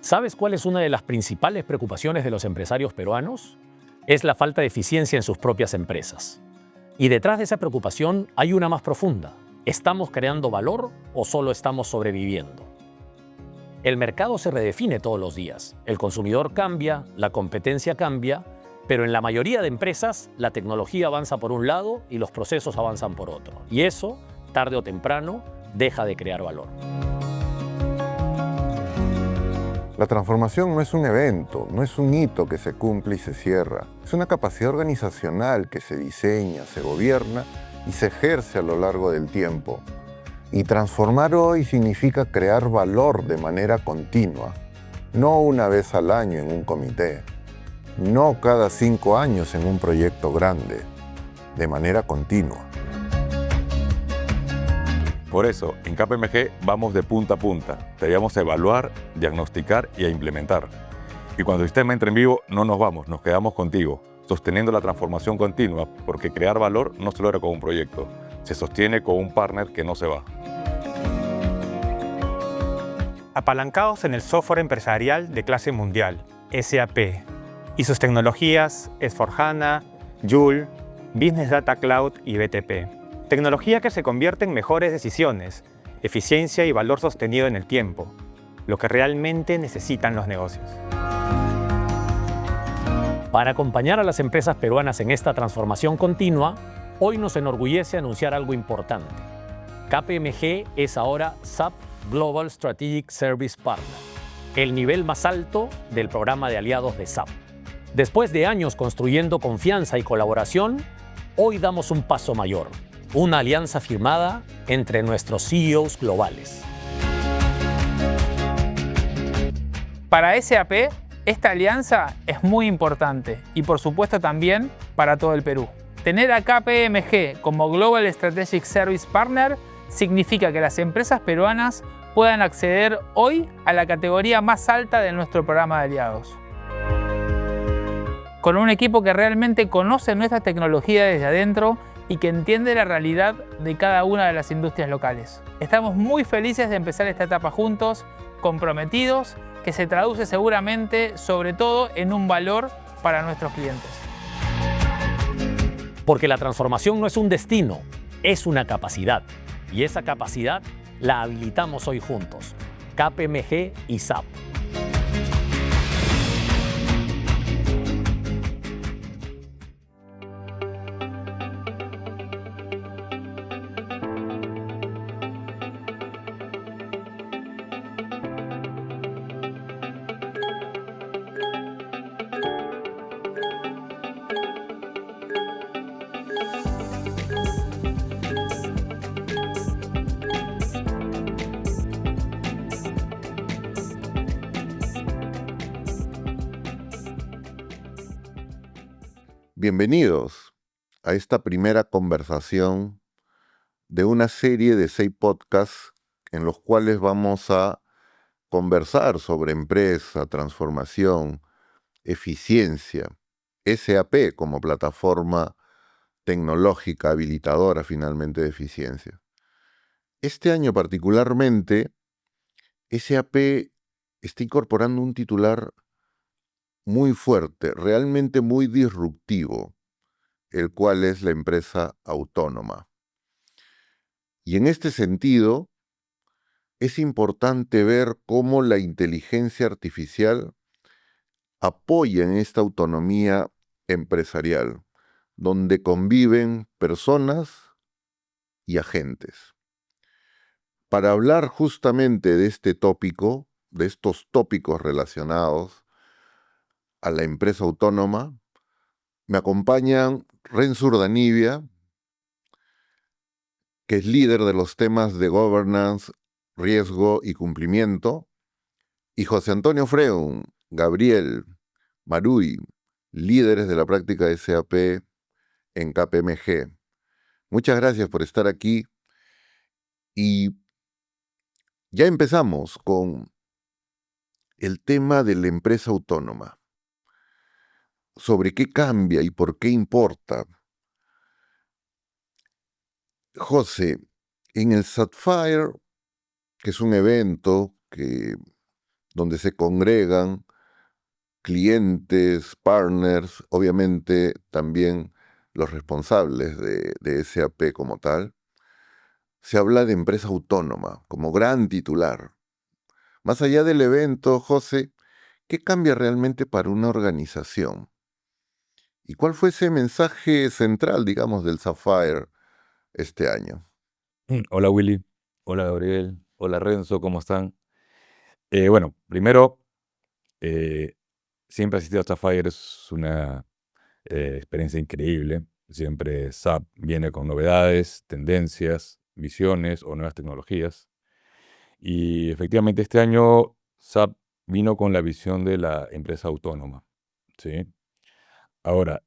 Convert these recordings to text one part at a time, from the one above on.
¿Sabes cuál es una de las principales preocupaciones de los empresarios peruanos? Es la falta de eficiencia en sus propias empresas. Y detrás de esa preocupación hay una más profunda. ¿Estamos creando valor o solo estamos sobreviviendo? El mercado se redefine todos los días. El consumidor cambia, la competencia cambia, pero en la mayoría de empresas la tecnología avanza por un lado y los procesos avanzan por otro. Y eso, tarde o temprano, deja de crear valor. La transformación no es un evento, no es un hito que se cumple y se cierra. Es una capacidad organizacional que se diseña, se gobierna y se ejerce a lo largo del tiempo. Y transformar hoy significa crear valor de manera continua, no una vez al año en un comité, no cada 5 años en un proyecto grande, de manera continua. Por eso, en KPMG vamos de punta a punta. Te ayudamos a evaluar, diagnosticar y a implementar. Y cuando el sistema entra en vivo, no nos vamos, nos quedamos contigo, sosteniendo la transformación continua, porque crear valor no se logra con un proyecto, se sostiene con un partner que no se va. Apalancados en el software empresarial de clase mundial, SAP, y sus tecnologías S/4HANA, Joule, Business Data Cloud y BTP. Tecnología que se convierte en mejores decisiones, eficiencia y valor sostenido en el tiempo, lo que realmente necesitan los negocios. Para acompañar a las empresas peruanas en esta transformación continua, hoy nos enorgullece anunciar algo importante. KPMG es ahora SAP Global Strategic Service Partner, el nivel más alto del programa de aliados de SAP. Después de años construyendo confianza y colaboración, hoy damos un paso mayor. Una alianza firmada entre nuestros CEOs globales. Para SAP, esta alianza es muy importante y por supuesto también para todo el Perú. Tener a KPMG como Global Strategic Service Partner significa que las empresas peruanas puedan acceder hoy a la categoría más alta de nuestro programa de aliados. Con un equipo que realmente conoce nuestra tecnología desde adentro y que entiende la realidad de cada una de las industrias locales. Estamos muy felices de empezar esta etapa juntos, comprometidos, que se traduce seguramente, sobre todo, en un valor para nuestros clientes. Porque la transformación no es un destino, es una capacidad. Y esa capacidad la habilitamos hoy juntos, KPMG y SAP. Bienvenidos a esta primera conversación de una serie de 6 podcasts en los cuales vamos a conversar sobre empresa, transformación, eficiencia, SAP como plataforma tecnológica habilitadora finalmente de eficiencia. Este año particularmente, SAP está incorporando un titular muy fuerte, realmente muy disruptivo, el cual es la empresa autónoma. Y en este sentido, es importante ver cómo la inteligencia artificial apoya en esta autonomía empresarial, donde conviven personas y agentes. Para hablar justamente de este tópico, de estos tópicos relacionados a la empresa autónoma, me acompañan Renzo Urdanibia, que es líder de los temas de governance, riesgo y cumplimiento, y José Antonio Freun, Gabriel, Marui, líderes de la práctica de SAP en KPMG. Muchas gracias por estar aquí y ya empezamos con el tema de la empresa autónoma. Sobre qué cambia y por qué importa. José, en el Sapphire, que es un evento donde se congregan clientes, partners, obviamente también los responsables de SAP como tal. Se habla de empresa autónoma como gran titular. Más allá del evento, José, ¿qué cambia realmente para una organización? ¿Y cuál fue ese mensaje central, digamos, del Sapphire este año? Hola Willy, hola Gabriel, hola Renzo, ¿cómo están? Bueno, primero, eh, siempre asistir a Sapphire es una experiencia increíble. Siempre SAP viene con novedades, tendencias, visiones o nuevas tecnologías. Y efectivamente este año SAP vino con la visión de la empresa autónoma, ¿sí? Ahora,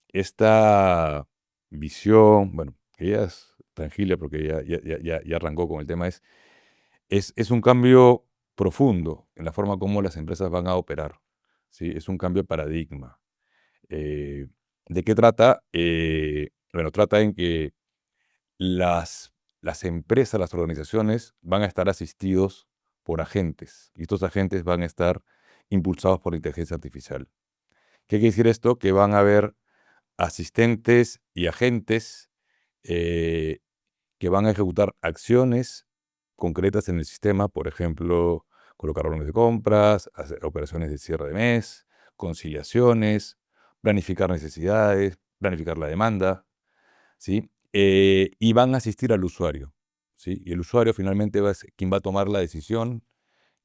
esta visión, bueno, que ya es tangible porque ya arrancó con el tema, es un cambio profundo en la forma como las empresas van a operar, ¿sí? Es un cambio de paradigma. Eh, ¿De qué trata? Bueno, trata en que las empresas, las organizaciones van a estar asistidos por agentes y estos agentes van a estar impulsados por inteligencia artificial. ¿Qué quiere decir esto? Que van a haber asistentes y agentes eh, que van a ejecutar acciones concretas en el sistema, por ejemplo, colocar órdenes de compras, hacer operaciones de cierre de mes, conciliaciones, planificar necesidades, planificar la demanda, ¿sí? Y van a asistir al usuario, ¿sí? Y el usuario finalmente va a ser quien va a tomar la decisión,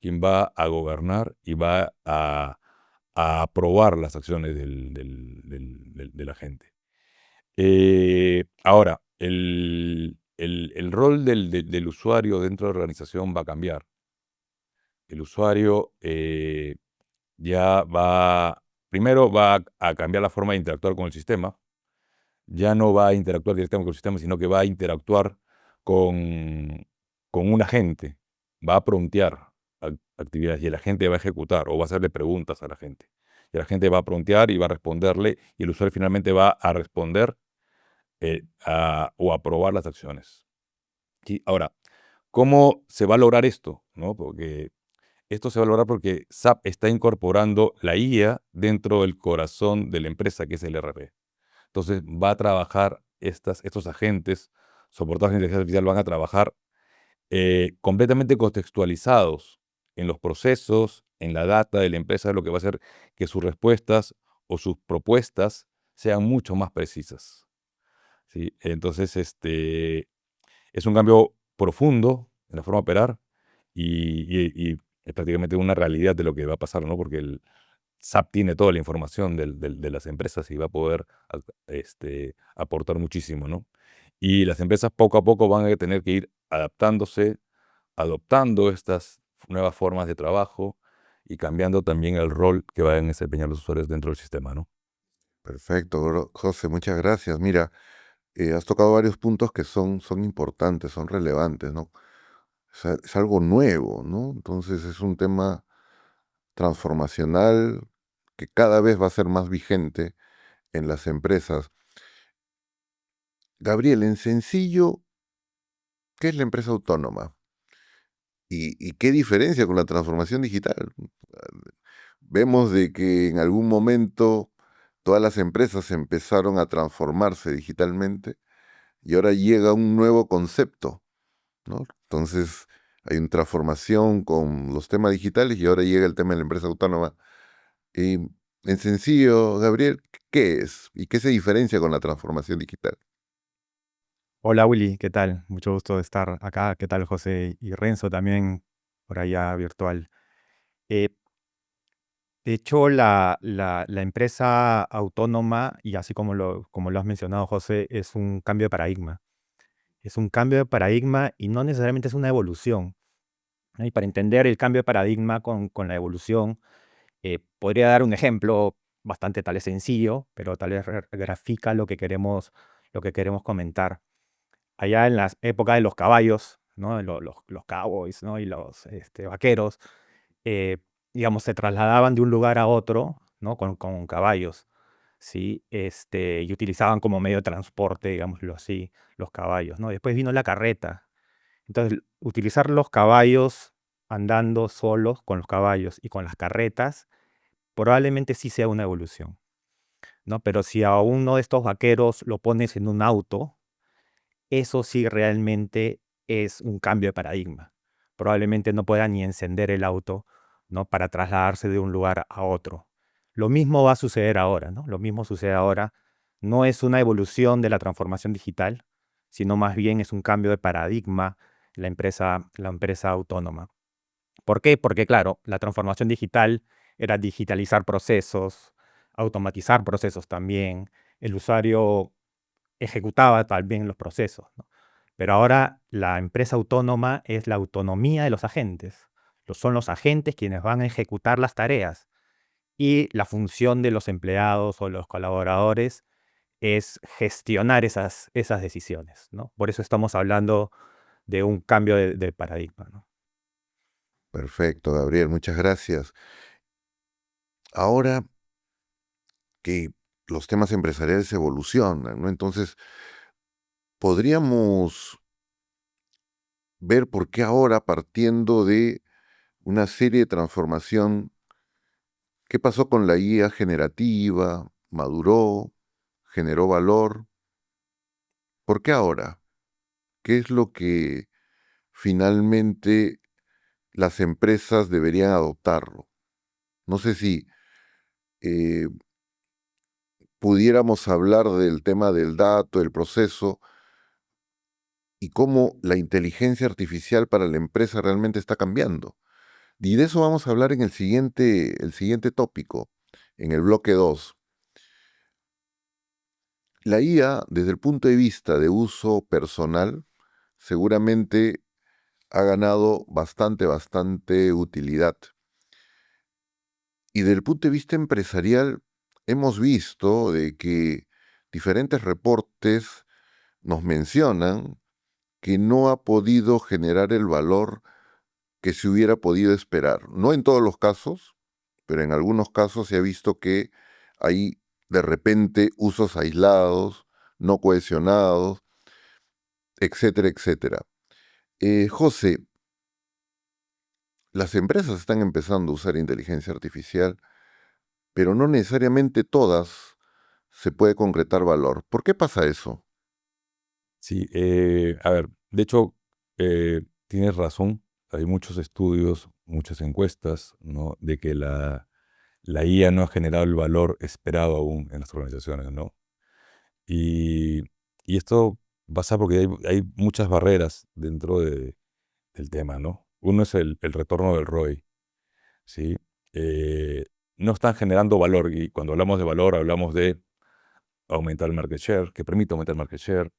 quien va a gobernar y va a aprobar las acciones de la gente. Ahora, el rol del usuario dentro de la organización va a cambiar. El usuario ya primero va a cambiar la forma de interactuar con el sistema. Ya no va a interactuar directamente con el sistema, sino que va a interactuar con, con un agente. Va a promptear actividades y el agente va a ejecutar o va a hacerle preguntas a la gente. Y la gente va a promptear y va a responderle y el usuario finalmente va a responder o aprobar las acciones. ¿Sí? Ahora, ¿cómo se va a lograr esto? ¿No? Porque esto se va a lograr porque SAP está incorporando la IA dentro del corazón de la empresa, que es el ERP. Entonces va a trabajar estos agentes soportados en inteligencia artificial, van a trabajar completamente contextualizados en los procesos, en la data de la empresa, lo que va a hacer que sus respuestas o sus propuestas sean mucho más precisas. ¿Sí? Entonces, es un cambio profundo en la forma de operar y es prácticamente una realidad de lo que va a pasar, ¿no? Porque el SAP tiene toda la información de las empresas y va a poder aportar muchísimo, ¿no? Y las empresas poco a poco van a tener que ir adaptándose, adoptando estas nuevas formas de trabajo y cambiando también el rol que van a desempeñar los usuarios dentro del sistema, ¿no? Perfecto, José, muchas gracias. Mira, has tocado varios puntos que son importantes, son relevantes, ¿no? Es algo nuevo, ¿no? Entonces es un tema transformacional que cada vez va a ser más vigente en las empresas. Gabriel, en sencillo, ¿qué es la empresa autónoma? ¿Y qué diferencia con la transformación digital? Vemos de que en algún momento todas las empresas empezaron a transformarse digitalmente y ahora llega un nuevo concepto, ¿no? Entonces hay una transformación con los temas digitales y ahora llega el tema de la empresa autónoma. Y en sencillo, Gabriel, ¿qué es? ¿Y qué se diferencia con la transformación digital? Hola Willy, ¿qué tal? Mucho gusto de estar acá. ¿Qué tal José y Renzo también por allá virtual? Eh, de hecho, la empresa autónoma, y así como lo has mencionado José, es un cambio de paradigma. Es un cambio de paradigma y no necesariamente es una evolución, ¿no? Y para entender el cambio de paradigma con la evolución, podría dar un ejemplo bastante tal vez sencillo, pero tal vez grafica lo que queremos comentar. Allá en las épocas de los caballos, ¿no? Los cowboys, ¿no? Y los vaqueros, eh, digamos, se trasladaban de un lugar a otro, ¿no? Con caballos, ¿sí? Y utilizaban como medio de transporte, digámoslo así, los caballos, ¿no? Después vino la carreta. Entonces, utilizar los caballos andando solos con los caballos y con las carretas, probablemente sí sea una evolución, ¿no? Pero si a uno de estos vaqueros lo pones en un auto, eso sí realmente es un cambio de paradigma. Probablemente no pueda ni encender el auto, ¿no? Para trasladarse de un lugar a otro. Lo mismo va a suceder ahora, ¿no? Lo mismo sucede ahora. No es una evolución de la transformación digital, sino más bien es un cambio de paradigma la empresa autónoma. ¿Por qué? Porque, claro, la transformación digital era digitalizar procesos, automatizar procesos también. El usuario ejecutaba también los procesos, ¿no? Pero ahora la empresa autónoma es la autonomía de los agentes. Son los agentes quienes van a ejecutar las tareas y la función de los empleados o los colaboradores es gestionar esas decisiones, ¿no? Por eso estamos hablando de un cambio de paradigma, ¿no? Perfecto, Gabriel, muchas gracias. Ahora que los temas empresariales evolucionan, ¿no? Entonces, podríamos ver por qué ahora, partiendo de una serie de transformación, ¿qué pasó con la IA generativa? ¿Maduró? ¿Generó valor? ¿Por qué ahora? ¿Qué es lo que finalmente las empresas deberían adoptarlo? No sé si eh, pudiéramos hablar del tema del dato, el proceso y cómo la inteligencia artificial para la empresa realmente está cambiando. Y de eso vamos a hablar en el siguiente tópico, en el bloque 2. La IA, desde el punto de vista de uso personal, seguramente ha ganado bastante utilidad. Y desde el punto de vista empresarial, hemos visto de que diferentes reportes nos mencionan que no ha podido generar el valor que se hubiera podido esperar. No en todos los casos, pero en algunos casos se ha visto que hay de repente usos aislados, no cohesionados, etcétera, etcétera. José, las empresas están empezando a usar inteligencia artificial, pero no necesariamente todas se puede concretar valor. ¿Por qué pasa eso? Sí, a ver, de hecho, tienes razón. Hay muchos estudios, muchas encuestas, ¿no? De que la IA no ha generado el valor esperado aún en las organizaciones, ¿no? Y, y esto pasa porque hay muchas barreras dentro del tema, ¿no? Uno es el retorno del ROI, ¿sí? Eh, no están generando valor, y cuando hablamos de valor hablamos de aumentar el market share, que permite aumentar el market share,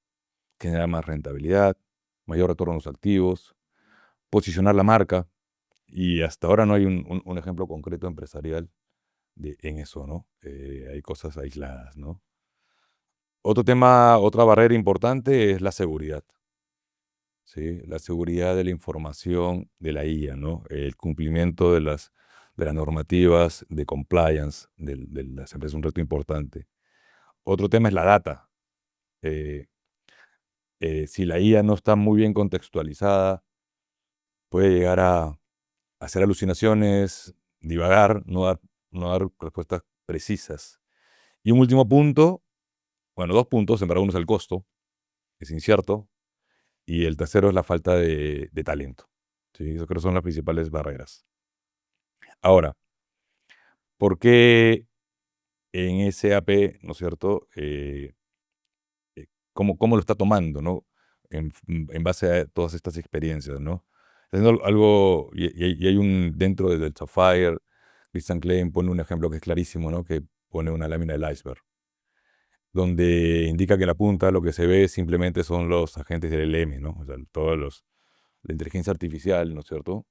generar más rentabilidad, mayor retorno a los activos, posicionar la marca, y hasta ahora no hay un ejemplo concreto empresarial en eso, ¿no? Hay cosas aisladas, ¿no? Otro tema, otra barrera importante es la seguridad, ¿sí? La seguridad de la información de la IA, ¿no? El cumplimiento de las normativas de compliance de las empresas es un reto importante. Otro tema es la data. Eh, si la IA no está muy bien contextualizada, puede llegar a hacer alucinaciones, divagar, no dar respuestas precisas. Y un último punto, bueno, dos puntos, en verdad uno es el costo, es incierto, y el tercero es la falta de talento. ¿Sí? Eso creo que son las principales barreras. Ahora, ¿por qué en SAP, ¿no es cierto? ¿Cómo lo está tomando, ¿no? En base a todas estas experiencias, ¿no? Haciendo algo, y hay dentro del Sapphire, Christian Klein pone un ejemplo que es clarísimo, ¿no? Que pone una lámina del iceberg, donde indica que en la punta lo que se ve simplemente son los agentes del LM, ¿no? O sea, la inteligencia artificial, ¿no es cierto?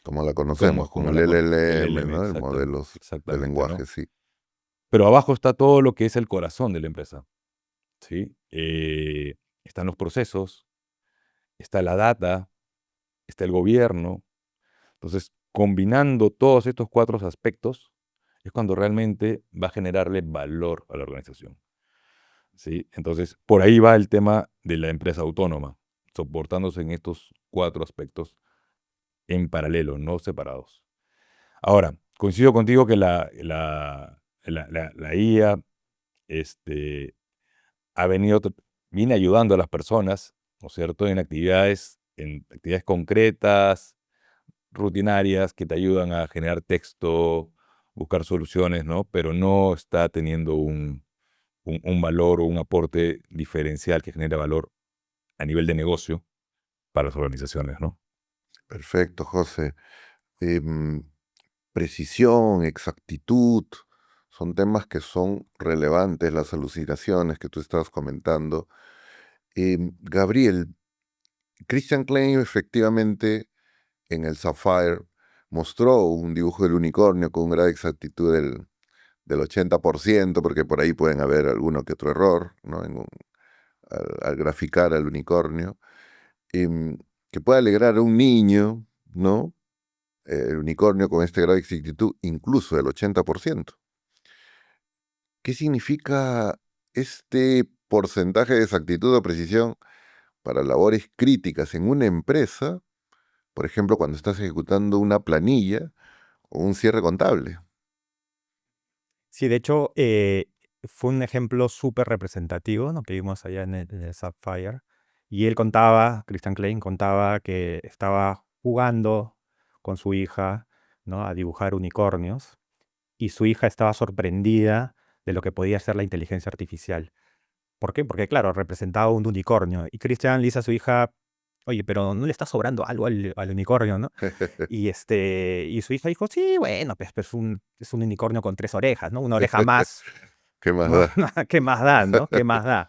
Como la conocemos, como el El LLM, LM, ¿no? El modelos de exactamente, lenguaje, ¿no? sí. Pero abajo está todo lo que es el corazón de la empresa, ¿sí? Están los procesos, está la data, está el gobierno. Entonces, combinando todos estos cuatro aspectos es cuando realmente va a generarle valor a la organización, ¿sí? Entonces, por ahí va el tema de la empresa autónoma, soportándose en estos cuatro aspectos en paralelo, no separados. Ahora, coincido contigo que la IA viene ayudando a las personas, ¿no es cierto?, en actividades concretas, rutinarias, que te ayudan a generar texto, buscar soluciones, ¿no? Pero no está teniendo un valor o un aporte diferencial que genere valor a nivel de negocio para las organizaciones, ¿no? Perfecto, José. Em, Precisión, exactitud, son temas que son relevantes, las alucinaciones que tú estabas comentando. Gabriel, Christian Klein efectivamente en el Sapphire mostró un dibujo del unicornio con un grado de exactitud del 80%, porque por ahí pueden haber alguno que otro error, ¿no? Al graficar al unicornio, que puede alegrar a un niño, ¿no? El unicornio con este grado de exactitud, incluso del 80%. ¿Qué significa este porcentaje de exactitud o precisión para labores críticas en una empresa? Por ejemplo, cuando estás ejecutando una planilla o un cierre contable. Sí, de hecho, fue un ejemplo súper representativo, ¿no?, que vimos allá en el Sapphire. Y Christian Klein contaba que estaba jugando con su hija, ¿no?, a dibujar unicornios, y su hija estaba sorprendida de lo que podía hacer la inteligencia artificial. ¿Por qué? Porque, claro, representaba un unicornio. Y Christian le dice a su hija, oye, pero ¿no le está sobrando algo al unicornio, no? Y su hija dijo, sí, bueno, pues es un unicornio con 3 orejas, ¿no? Una oreja más, ¿Qué más ¿no? da? ¿Qué más da, no? ¿Qué más da?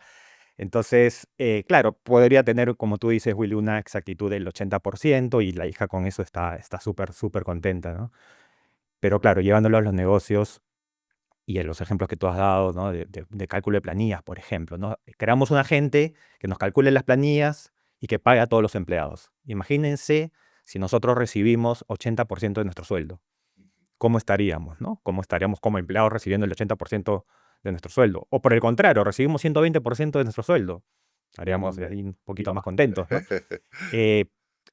Entonces, claro, podría tener, como tú dices, Willy, una exactitud del 80% y la hija con eso está súper, súper contenta, ¿no? Pero claro, llevándolo a los negocios y en los ejemplos que tú has dado, ¿no?, de cálculo de planillas, por ejemplo, ¿no? Creamos un agente que nos calcule las planillas y que pague a todos los empleados. Imagínense si nosotros recibimos 80% de nuestro sueldo. ¿Cómo estaríamos, no? ¿Cómo estaríamos como empleados recibiendo el 80% de nuestro sueldo? O por el contrario, recibimos 120% de nuestro sueldo. Estaríamos ahí un poquito más contentos, ¿no?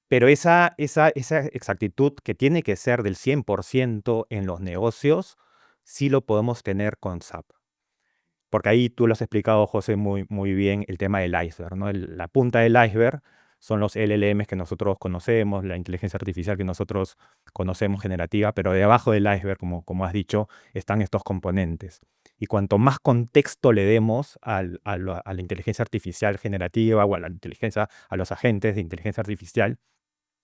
Pero esa exactitud que tiene que ser del 100% en los negocios, sí lo podemos tener con SAP. Porque ahí tú lo has explicado, José, muy, muy bien, el tema del iceberg, ¿no? La punta del iceberg son los LLMs que nosotros conocemos, la inteligencia artificial que nosotros conocemos generativa, pero debajo del iceberg, como has dicho, están estos componentes. Y cuanto más contexto le demos a la inteligencia artificial generativa o a los agentes de inteligencia artificial,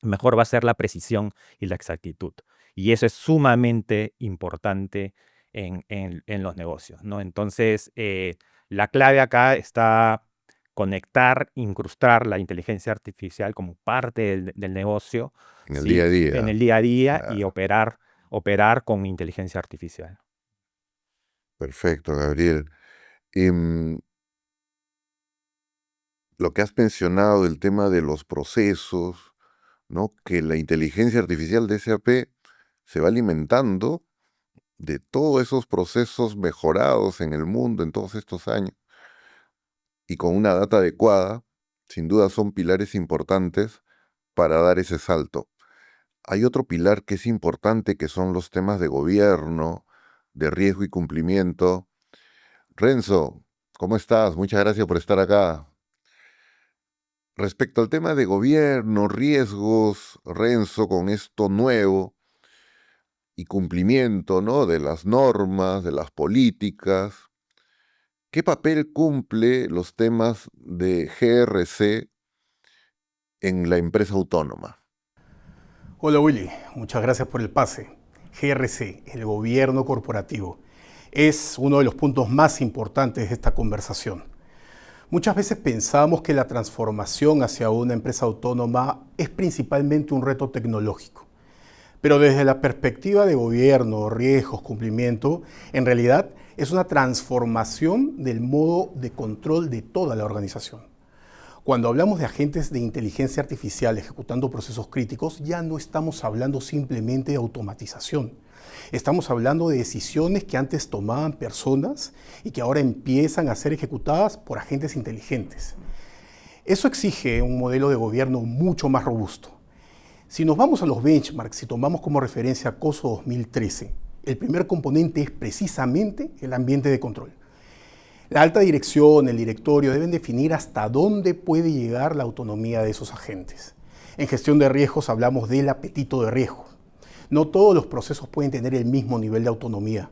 mejor va a ser la precisión y la exactitud. Y eso es sumamente importante en los negocios, ¿no? Entonces, la clave acá está conectar, incrustar la inteligencia artificial como parte del negocio, En el ¿sí?, día a día. en el día a día, y Claro. operar con inteligencia artificial. Perfecto, Gabriel. Em, lo que has mencionado, el tema de los procesos, ¿no? Que la inteligencia artificial de SAP se va alimentando de todos esos procesos mejorados en el mundo en todos estos años y con una data adecuada, sin duda son pilares importantes para dar ese salto. Hay otro pilar que es importante, que son los temas de gobierno, de riesgo y cumplimiento. Renzo, ¿cómo estás? Muchas gracias por estar acá. Respecto al tema de gobierno, riesgos, Renzo, con esto nuevo y cumplimiento, ¿no?, de las normas, de las políticas, ¿qué papel cumple los temas de GRC en la empresa autónoma? Hola Willy, muchas gracias por el pase. GRC, el gobierno corporativo, es uno de los puntos más importantes de esta conversación. Muchas veces pensamos que la transformación hacia una empresa autónoma es principalmente un reto tecnológico. Pero desde la perspectiva de gobierno, riesgos, cumplimiento, en realidad es una transformación del modo de control de toda la organización. Cuando hablamos de agentes de inteligencia artificial ejecutando procesos críticos, ya no estamos hablando simplemente de automatización. Estamos hablando de decisiones que antes tomaban personas y que ahora empiezan a ser ejecutadas por agentes inteligentes. Eso exige un modelo de gobierno mucho más robusto. Si nos vamos a los benchmarks y tomamos como referencia COSO 2013, el primer componente es precisamente el ambiente de control. La alta dirección, el directorio deben definir hasta dónde puede llegar la autonomía de esos agentes. En gestión de riesgos hablamos del apetito de riesgo. No todos los procesos pueden tener el mismo nivel de autonomía.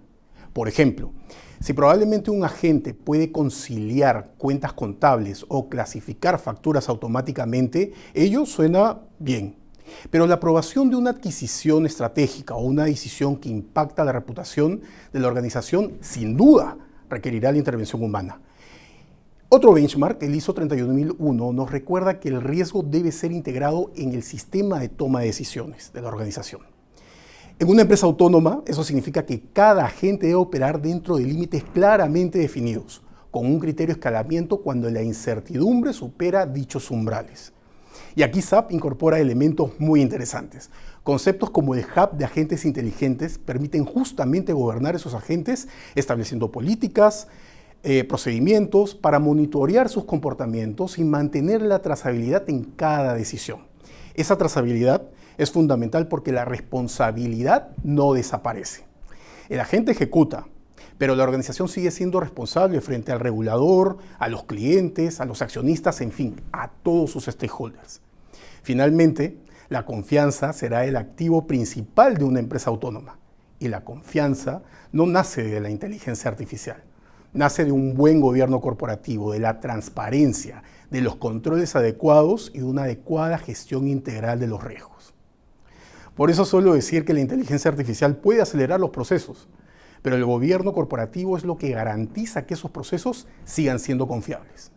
Por ejemplo, si probablemente un agente puede conciliar cuentas contables o clasificar facturas automáticamente, ello suena bien. Pero la aprobación de una adquisición estratégica o una decisión que impacta la reputación de la organización, sin duda, requerirá la intervención humana. Otro benchmark, el ISO 31001, nos recuerda que el riesgo debe ser integrado en el sistema de toma de decisiones de la organización. En una empresa autónoma, eso significa que cada agente debe operar dentro de límites claramente definidos, con un criterio de escalamiento cuando la incertidumbre supera dichos umbrales. Y aquí SAP incorpora elementos muy interesantes. Conceptos como el hub de agentes inteligentes permiten justamente gobernar esos agentes, estableciendo políticas, procedimientos para monitorear sus comportamientos y mantener la trazabilidad en cada decisión. Esa trazabilidad es fundamental porque la responsabilidad no desaparece. El agente ejecuta, pero la organización sigue siendo responsable frente al regulador, a los clientes, a los accionistas, en fin, a todos sus stakeholders. Finalmente, la confianza será el activo principal de una empresa autónoma. Y la confianza no nace de la inteligencia artificial, nace de un buen gobierno corporativo, de la transparencia, de los controles adecuados y de una adecuada gestión integral de los riesgos. Por eso suelo decir que la inteligencia artificial puede acelerar los procesos, pero el gobierno corporativo es lo que garantiza que esos procesos sigan siendo confiables.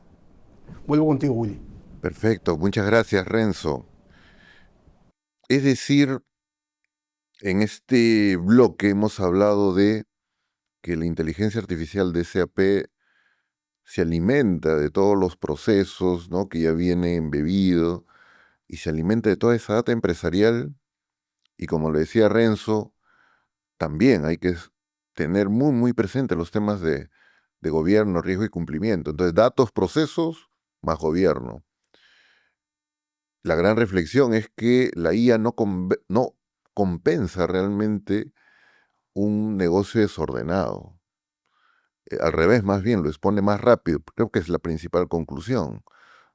Vuelvo contigo, Willy. Perfecto, muchas gracias, Renzo. Es decir, en este bloque hemos hablado de que la inteligencia artificial de SAP se alimenta de todos los procesos, ¿no?, que ya viene embebido y se alimenta de toda esa data empresarial. Y como le decía Renzo, también hay que tener muy, muy presente los temas de gobierno, riesgo y cumplimiento. Entonces, datos, procesos, más gobierno. La gran reflexión es que la IA no compensa realmente un negocio desordenado. Al revés, más bien, lo expone más rápido. Creo que es la principal conclusión,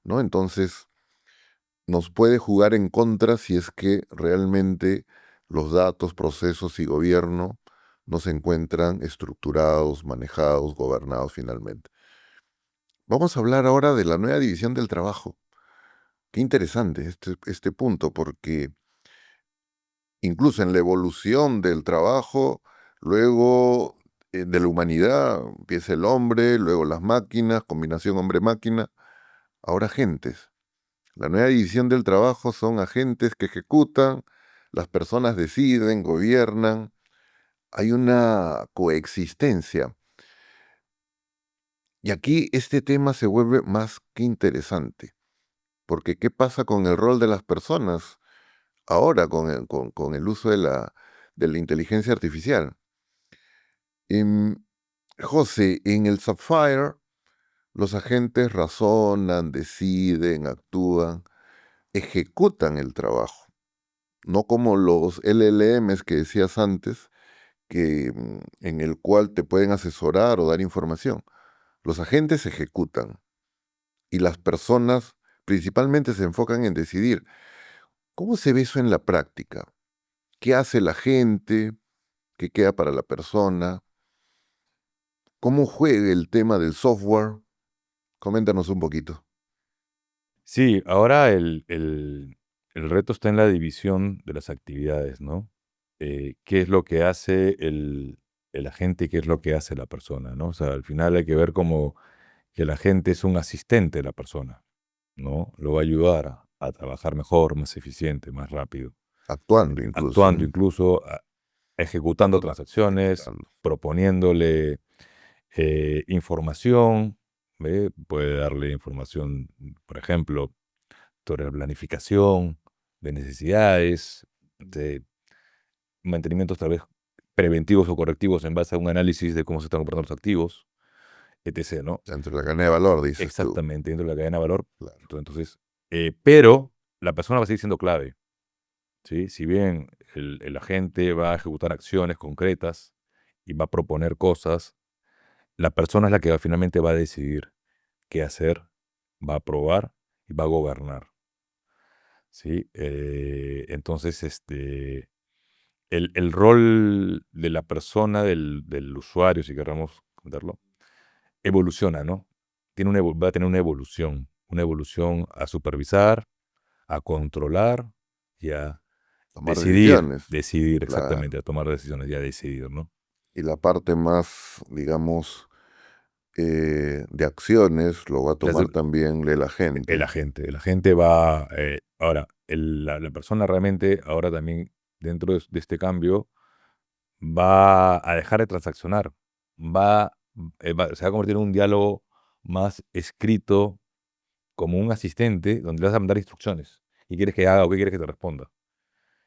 ¿no? Entonces, nos puede jugar en contra si es que realmente los datos, procesos y gobierno no se encuentran estructurados, manejados, gobernados finalmente. Vamos a hablar ahora de la nueva división del trabajo. Qué interesante este punto, porque incluso en la evolución del trabajo, luego de la humanidad, empieza el hombre, luego las máquinas, combinación hombre-máquina, ahora agentes. La nueva división del trabajo son agentes que ejecutan, las personas deciden, gobiernan, hay una coexistencia. Y aquí este tema se vuelve más que interesante, porque ¿qué pasa con el rol de las personas ahora con el uso de la inteligencia artificial? José, en el Sapphire, los agentes razonan, deciden, actúan, ejecutan el trabajo, no como los LLMs que decías antes, en el cual te pueden asesorar o dar información. Los agentes ejecutan y las personas principalmente se enfocan en decidir. ¿Cómo se ve eso en la práctica? ¿Qué hace la gente? ¿Qué queda para la persona? ¿Cómo juega el tema del software? Coméntanos un poquito. Sí, ahora el reto está en la división de las actividades, ¿no? ¿Qué es lo que hace el agente y qué es lo que hace la persona, ¿no? O sea, al final hay que ver como que el agente es un asistente de la persona, ¿no? Lo va a ayudar a trabajar mejor, más eficiente, más rápido. Actuando incluso. Actuando incluso, ejecutando transacciones, proponiéndole información, ¿ve? Puede darle información, por ejemplo, sobre la planificación de necesidades, de mantenimientos tal vez preventivos o correctivos en base a un análisis de cómo se están comportando los activos, etc., ¿no? Dentro de la cadena de valor, dices Exactamente, dentro de la cadena de valor. tú. Claro. Entonces, pero la persona va a seguir siendo clave. ¿sí? Si bien el agente va a ejecutar acciones concretas y va a proponer cosas, la persona es la que finalmente va a decidir qué hacer, va a aprobar y va a gobernar, ¿sí? Entonces, el rol de la persona, del usuario, si queremos contarlo, evoluciona, ¿no? Va a tener una evolución a supervisar, a controlar y a Tomar decisiones, decidir claro. exactamente, a tomar decisiones y a decidir, ¿no? Y la parte más, digamos, de acciones lo va a Las tomar también el agente. el agente va, ahora, la persona realmente, ahora también, dentro de este cambio, va a dejar de transaccionar, va, se va a convertir en un diálogo más escrito, como un asistente, donde le vas a mandar instrucciones, y quieres que haga o qué quieres que te responda.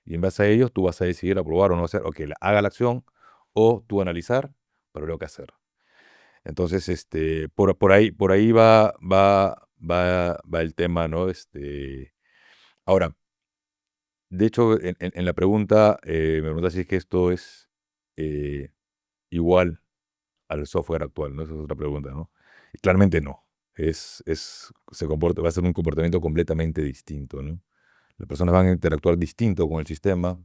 Y en base a ellos, tú vas a decidir aprobar o no hacer, o que haga la acción, o tú analizar, pero lo que hacer. Entonces, por ahí va el tema, ¿no? Ahora, de hecho, en la pregunta, me preguntas si es que esto es eh, igual al software actual, ¿no? Esa es otra pregunta, ¿no? Y claramente no. Va a ser un comportamiento completamente distinto, ¿no? Las personas van a interactuar distinto con el sistema,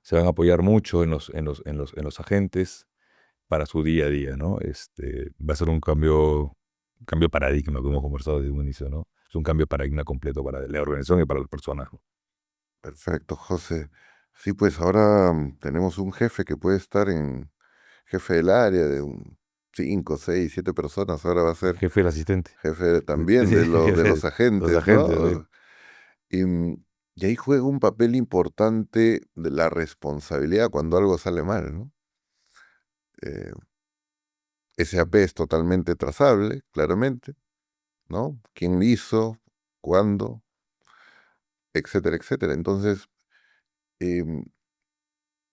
se van a apoyar mucho en los agentes para su día a día, ¿no? Va a ser un cambio de paradigma, como hemos conversado desde un inicio, ¿no? Es un cambio de paradigma completo para la organización y para las personas, ¿no? Perfecto, José. Sí, pues ahora tenemos un jefe que puede estar jefe del área de 5, 6, 7 personas. Ahora va a El ser jefe del asistente. jefe también Sí, de los los agentes, agentes, ¿no? ¿no? Y, y ahí juega un papel importante de la responsabilidad cuando algo sale mal, ¿no? Eh, SAP es totalmente trazable, claramente, ¿no? ¿Quién hizo? ¿Cuándo? Etcétera, etcétera. Entonces, em,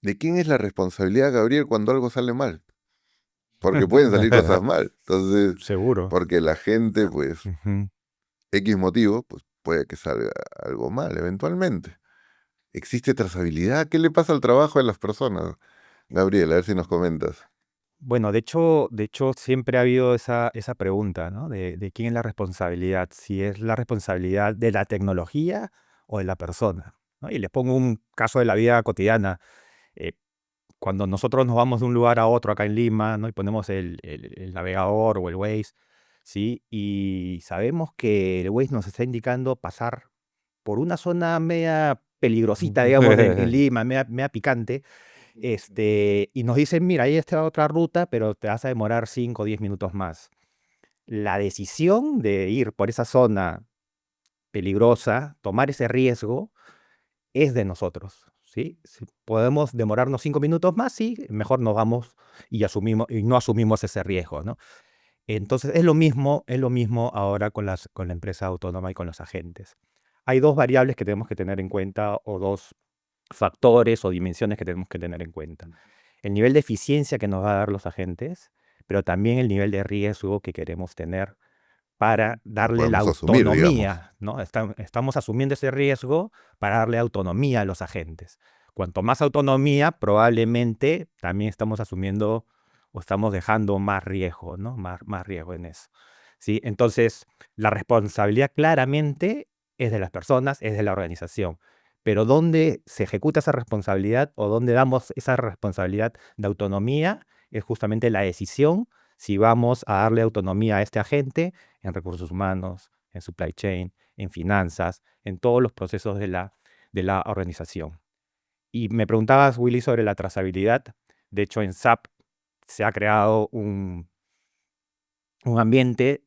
¿de quién es la responsabilidad, Gabriel, cuando algo sale mal? Porque pueden salir cosas mal. Entonces, Seguro. porque la gente, pues, Ujú. X motivo, pues puede que salga algo mal eventualmente. ¿Existe trazabilidad? ¿Qué le pasa al trabajo de las personas? Gabriel, a ver si nos comentas. Bueno, de hecho siempre ha habido esa pregunta, ¿no? De quién es la responsabilidad, si es la responsabilidad de la tecnología o de la persona, ¿no? Y les pongo un caso de la vida cotidiana. eh, Cuando nosotros nos vamos de un lugar a otro acá en Lima, ¿no? Y ponemos el navegador o el Waze, ¿sí? Y sabemos que el Waze nos está indicando pasar por una zona media peligrosita, digamos, en Lima, media picante, y nos dicen, mira, ahí está otra ruta, pero te vas a demorar 5 o 10 minutos más. La decisión de ir por esa zona peligrosa, tomar ese riesgo, es de nosotros, ¿sí? Si podemos demorarnos 5 minutos más, sí, mejor nos vamos y no asumimos ese riesgo, ¿no? Entonces es lo mismo ahora con la empresa autónoma y con los agentes. Hay dos variables que tenemos que tener en cuenta, o dos factores o dimensiones que tenemos que tener en cuenta. El nivel de eficiencia que nos va a dar los agentes, pero también el nivel de riesgo que queremos tener para Que darle la podemos asumir, digamos. autonomía, ¿no? Estamos asumiendo ese riesgo para darle autonomía a los agentes. Cuanto más autonomía, probablemente también estamos asumiendo o estamos dejando más riesgo, ¿no? Más riesgo en eso, ¿sí? Entonces, la responsabilidad claramente es de las personas, es de la organización. Pero dónde se ejecuta esa responsabilidad o dónde damos esa responsabilidad de autonomía es justamente la decisión si vamos a darle autonomía a este agente en recursos humanos, en supply chain, en finanzas, en todos los procesos de la organización. Y me preguntabas, Willy, sobre la trazabilidad. De hecho, en SAP se ha creado un ambiente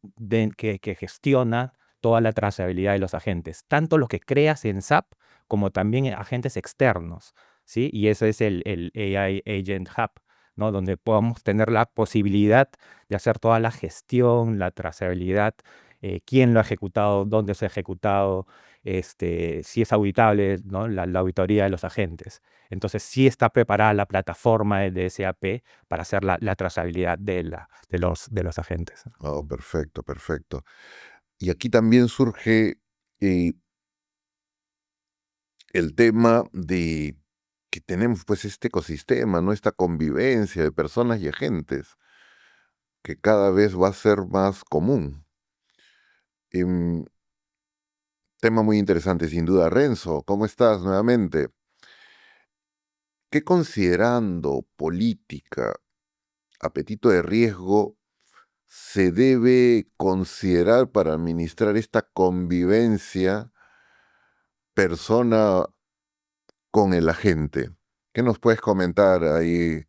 que gestiona toda la trazabilidad de los agentes, tanto los que creas en SAP como también agentes externos, ¿sí? Y eso es el AI Agent Hub, ¿no? Donde podamos tener la posibilidad de hacer toda la gestión, la trazabilidad, quién lo ha ejecutado, dónde se ha ejecutado, si es auditable, ¿no? La auditoría de los agentes. Entonces, sí está preparada la plataforma de SAP para hacer la trazabilidad de los agentes. Oh, perfecto, perfecto. Y aquí también surge eh, el tema de que tenemos pues este ecosistema, ¿no? Esta convivencia de personas y agentes que cada vez va a ser más común. Em, Tema muy interesante, sin duda. Renzo, ¿cómo estás nuevamente? ¿Qué considerando política, apetito de riesgo, se debe considerar para administrar esta convivencia persona con el agente? ¿Qué nos puedes comentar ahí,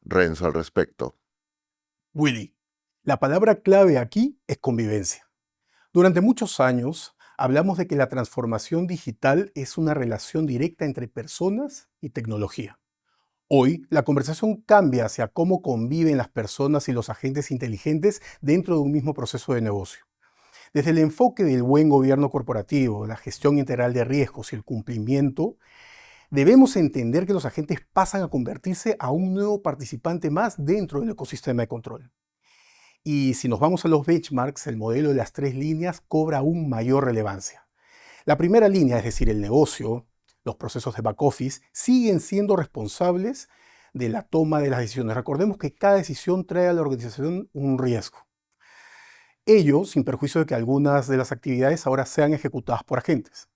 Renzo, al respecto? Willy, la palabra clave aquí es convivencia. Durante muchos años hablamos de que la transformación digital es una relación directa entre personas y tecnología. Hoy, la conversación cambia hacia cómo conviven las personas y los agentes inteligentes dentro de un mismo proceso de negocio. Desde el enfoque del buen gobierno corporativo, la gestión integral de riesgos y el cumplimiento, debemos entender que los agentes pasan a convertirse a un nuevo participante más dentro del ecosistema de control. Y si nos vamos a los benchmarks, el modelo de las 3 líneas cobra aún mayor relevancia. La primera línea, es decir, el negocio, los procesos de back office, siguen siendo responsables de la toma de las decisiones. Recordemos que cada decisión trae a la organización un riesgo. Ello sin perjuicio de que algunas de las actividades ahora sean ejecutadas por agentes.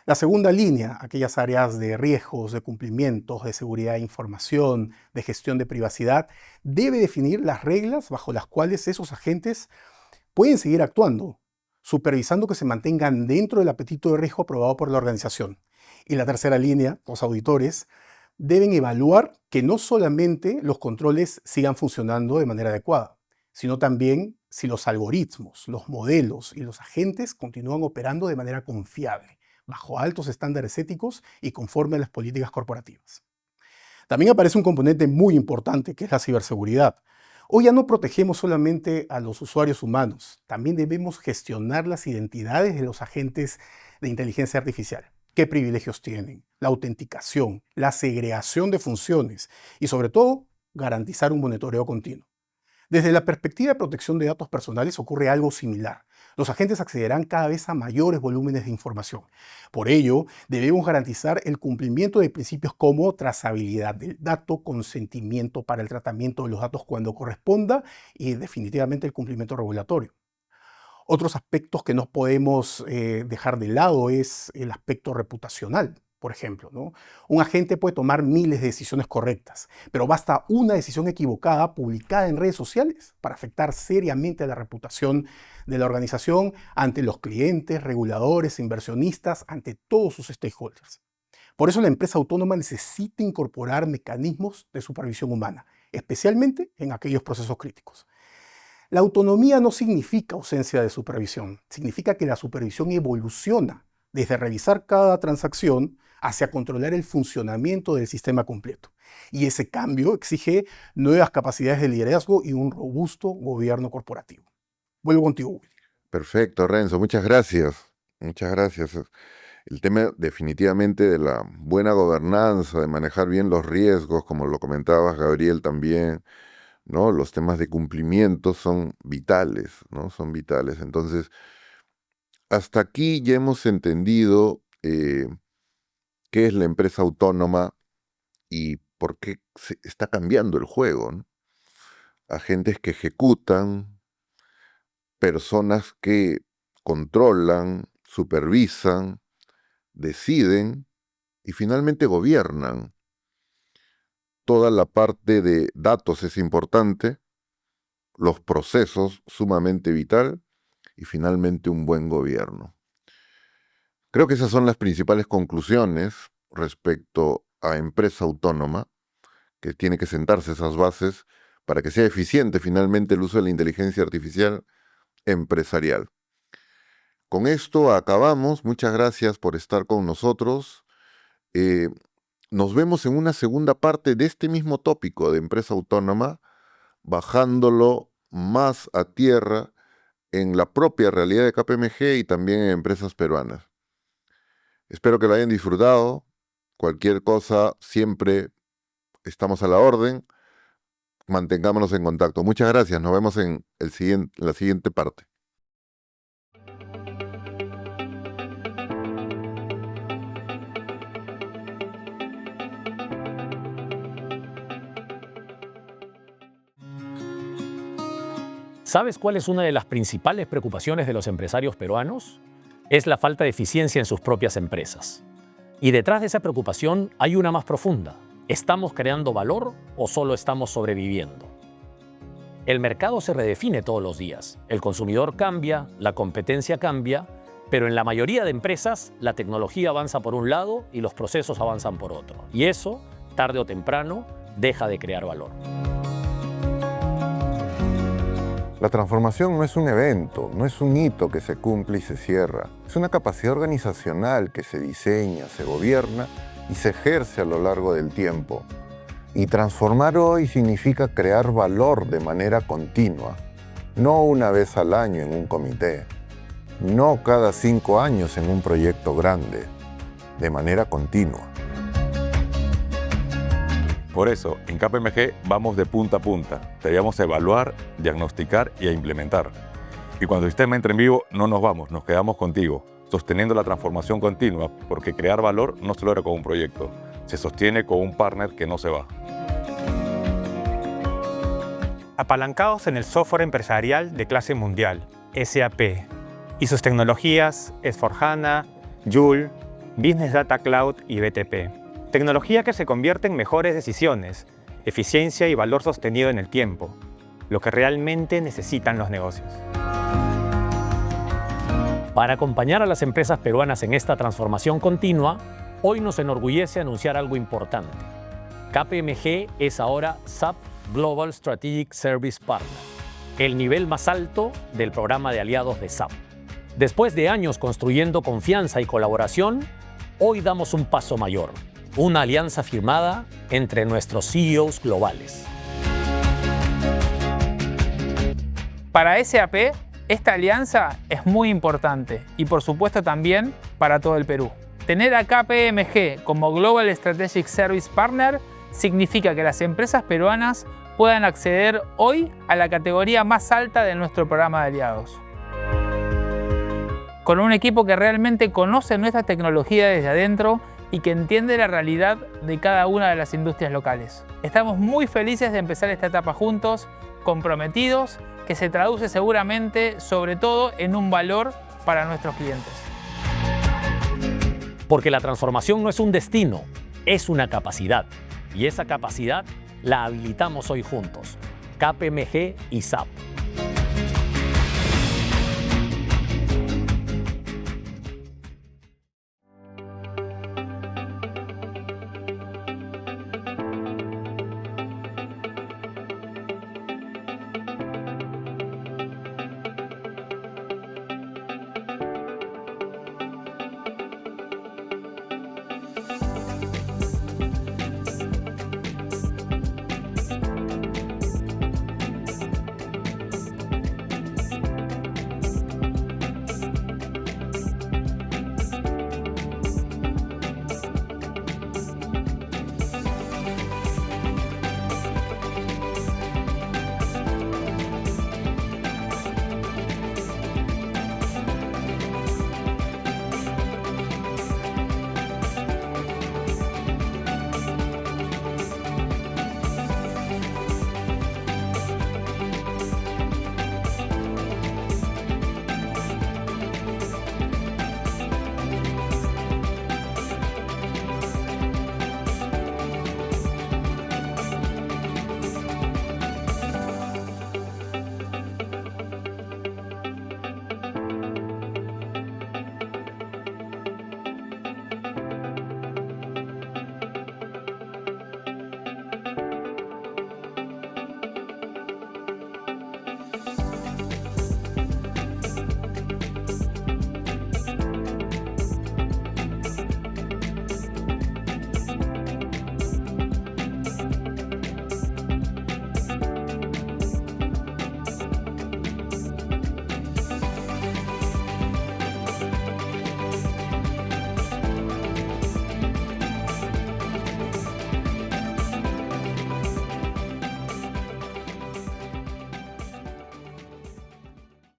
La segunda línea, aquellas áreas de riesgos, de cumplimientos, de seguridad de información, de gestión de privacidad, debe definir las reglas bajo las cuales esos agentes pueden seguir actuando, supervisando que se mantengan dentro del apetito de riesgo aprobado por la organización. Y la tercera línea, los auditores, deben evaluar que no solamente los controles sigan funcionando de manera adecuada, sino también si los algoritmos, los modelos y los agentes continúan operando de manera confiable, bajo altos estándares éticos y conforme a las políticas corporativas. También aparece un componente muy importante que es la ciberseguridad. Hoy ya no protegemos solamente a los usuarios humanos, también debemos gestionar las identidades de los agentes de inteligencia artificial. ¿Qué privilegios tienen? La autenticación, la segregación de funciones y sobre todo garantizar un monitoreo continuo. Desde la perspectiva de protección de datos personales ocurre algo similar. Los agentes accederán cada vez a mayores volúmenes de información. Por ello, debemos garantizar el cumplimiento de principios como trazabilidad del dato, consentimiento para el tratamiento de los datos cuando corresponda y definitivamente el cumplimiento regulatorio. Otros aspectos que no podemos dejar de lado es el aspecto reputacional. Por ejemplo, ¿no? Un agente puede tomar miles de decisiones correctas, pero basta una decisión equivocada publicada en redes sociales para afectar seriamente a la reputación de la organización ante los clientes, reguladores, inversionistas, ante todos sus stakeholders. Por eso la empresa autónoma necesita incorporar mecanismos de supervisión humana, especialmente en aquellos procesos críticos. La autonomía no significa ausencia de supervisión, significa que la supervisión evoluciona desde revisar cada transacción hacia controlar el funcionamiento del sistema completo. Y ese cambio exige nuevas capacidades de liderazgo y un robusto gobierno corporativo. Vuelvo contigo, Willy. Perfecto, Renzo, muchas gracias. Muchas gracias. El tema definitivamente de la buena gobernanza, de manejar bien los riesgos, como lo comentabas, Gabriel, también, ¿no? Los temas de cumplimiento son vitales, ¿no? Son vitales. Entonces, hasta aquí ya hemos entendido qué es la empresa autónoma y por qué se está cambiando el juego, ¿no? Agentes que ejecutan, personas que controlan, supervisan, deciden y finalmente gobiernan. Toda la parte de datos es importante, los procesos sumamente vital y finalmente un buen gobierno. Creo que esas son las principales conclusiones respecto a empresa autónoma, que tiene que sentarse esas bases para que sea eficiente finalmente el uso de la inteligencia artificial empresarial. Con esto acabamos. Muchas gracias por estar con nosotros. Nos vemos en una segunda parte de este mismo tópico de empresa autónoma, bajándolo más a tierra en la propia realidad de KPMG y también en empresas peruanas. Espero que lo hayan disfrutado. Cualquier cosa, siempre estamos a la orden. Mantengámonos en contacto. Muchas gracias. Nos vemos en la siguiente parte. ¿Sabes cuál es una de las principales preocupaciones de los empresarios peruanos? Es la falta de eficiencia en sus propias empresas. Y detrás de esa preocupación hay una más profunda. ¿Estamos creando valor o solo estamos sobreviviendo? El mercado se redefine todos los días. El consumidor cambia, la competencia cambia, pero en la mayoría de empresas la tecnología avanza por un lado y los procesos avanzan por otro. Y eso, tarde o temprano, deja de crear valor. La transformación no es un evento, no es un hito que se cumple y se cierra. Es una capacidad organizacional que se diseña, se gobierna y se ejerce a lo largo del tiempo. Y transformar hoy significa crear valor de manera continua, no una vez al año en un comité, no cada 5 años en un proyecto grande, de manera continua. Por eso, en KPMG vamos de punta a punta. Debemos evaluar, diagnosticar y implementar. Y cuando el sistema entre en vivo, no nos vamos, nos quedamos contigo, sosteniendo la transformación continua, porque crear valor no se logra con un proyecto, se sostiene con un partner que no se va. Apalancados en el software empresarial de clase mundial, SAP, y sus tecnologías S/4HANA, Joule, Business Data Cloud y BTP. Tecnología que se convierte en mejores decisiones, eficiencia y valor sostenido en el tiempo, lo que realmente necesitan los negocios. Para acompañar a las empresas peruanas en esta transformación continua, hoy nos enorgullece anunciar algo importante. KPMG es ahora SAP Global Strategic Service Partner, el nivel más alto del programa de aliados de SAP. Después de años construyendo confianza y colaboración, hoy damos un paso mayor, una alianza firmada entre nuestros CEOs globales. Para SAP, esta alianza es muy importante y por supuesto también para todo el Perú. Tener a KPMG como Global Strategic Service Partner significa que las empresas peruanas puedan acceder hoy a la categoría más alta de nuestro programa de aliados. Con un equipo que realmente conoce nuestra tecnología desde adentro y que entiende la realidad de cada una de las industrias locales. Estamos muy felices de empezar esta etapa juntos, comprometidos, que se traduce seguramente, sobre todo, en un valor para nuestros clientes. Porque la transformación no es un destino, es una capacidad. Y esa capacidad la habilitamos hoy juntos, KPMG y SAP.